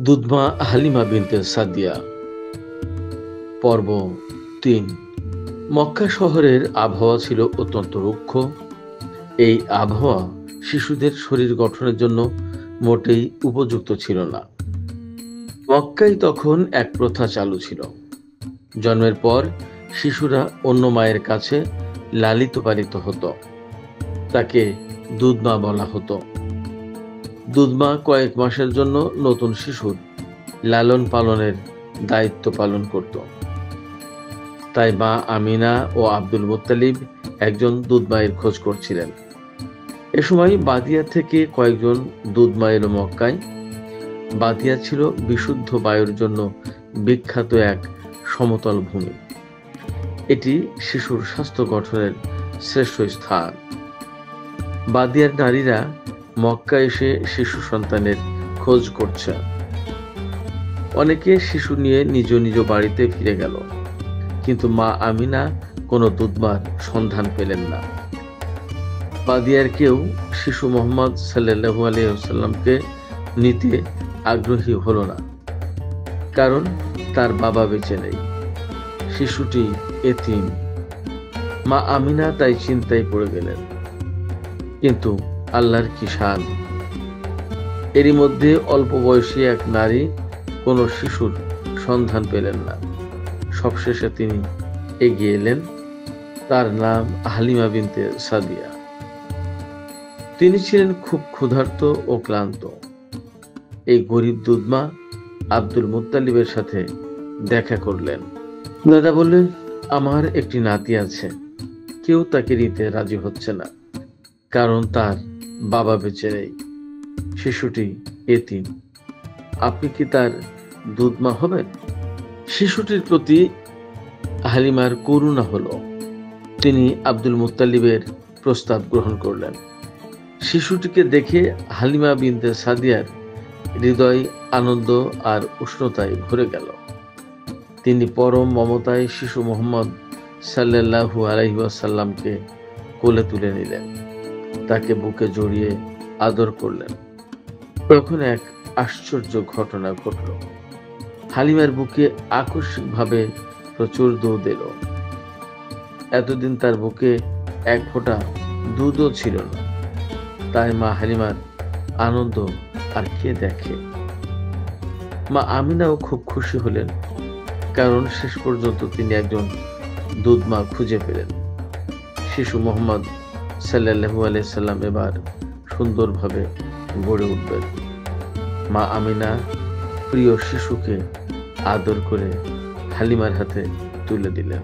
দুধমা হালিমা বিনতে সাদিয়া পর্ব ৩। মক্কা শহরের আবহাওয়া ছিল অত্যন্ত রুক্ষ। এই আবহাওয়া শিশুদের শরীর গঠনের জন্য মোটেই উপযুক্ত ছিল না। মক্কায় তখন এক প্রথা চালু ছিল, জন্মের পর শিশুরা অন্য মায়ের কাছে লালিত পালিত হতো। তাকে দুধমা বলা হতো। দুধমা কয়েক মাসের জন্য নতুন শিশুর লালন পালনের দায়িত্ব পালন করত। তাই মা আমিনা ও আব্দুল মুত্তালিব একজন দুধমায়ের খোঁজ করছিলেন। এ সময় বাদিয়া থেকে কয়েকজন দুধমা এলো মক্কায়। বাদিয়া ছিল বিশুদ্ধ বায়ুর জন্য বিখ্যাত এক সমতল ভূমি। এটি শিশুর স্বাস্থ্য গঠনের শ্রেষ্ঠ স্থান। বাদিয়ার নারীরা মক্কা এসে শিশু সন্তানের খোঁজ করছে। অনেকে শিশু নিয়ে নিজ নিজ বাড়িতে ফিরে গেল, কিন্তু মা আমিনা কোনো দুধমার সন্ধান পেলেন না। বাদিয়ার কেউ শিশু মোহাম্মদ সাল্লাল্লাহু আলাইহি ওয়াসাল্লামকে নিতে আগ্রহী হলো না, কারণ তার বাবা বেঁচে নেই। শিশুটি এতিম। মা আমিনা তাই চিন্তায় পড়ে গেলেন। কিন্তু আল্লাহর কি শান! এরই মধ্যে অল্প বয়সী এক নারী কোনো শিশুর সন্ধান পেলেন না। সবশেষে তিনি এগিয়ে এলেন। তার নাম হালিমা বিনতে সাদিয়া। তিনি ছিলেন খুব ক্ষুধার্ত ও ক্লান্ত। এই গরিব দুধমা আব্দুল মুত্তালিবের সাথে দেখা করলেন। দাদা বললেন, আমার একটি নাতি আছে, কেউ তাকে নিতে রাজি হচ্ছে না, কারণ তার বাবা বেঁচে নেই। শিশুটি এতিম। আপনি কি তার দুধমা হবেন? শিশুটির প্রতি হালিমার করুণা হলো। তিনি আব্দুল মুত্তালিবের প্রস্তাব গ্রহণ করলেন। শিশুটিকে দেখে হালিমা বিনতে সাদিয়ার হৃদয় আনন্দ আর উষ্ণতায় ভরে গেল। তিনি পরম মমতায় শিশু মোহাম্মদ সাল্লাল্লাহু আলাইহি ওয়াসাল্লামকে কোলে তুলে নিলেন, তাকে বুকে জড়িয়ে আদর করলেন। তখন এক আশ্চর্য ঘটনা ঘটল। হালিমার বুকে আকস্মিকভাবে প্রচুর দুধ এলো। এতদিন তার বুকে এক ফোঁটা দুধও ছিল না। তাই মা হালিমার আনন্দ আর কে দেখে। মা আমিনাও খুব খুশি হলেন, কারণ শেষ পর্যন্ত তিনি একজন দুধমা খুঁজে পেলেন। শিশু মোহাম্মদ সাল্লাল্লাহু আলাইহি সাল্লাম এবার সুন্দরভাবে গড়ে উঠবেন। মা আমিনা প্রিয় শিশুকে আদর করে হালিমার হাতে তুলে দিলেন।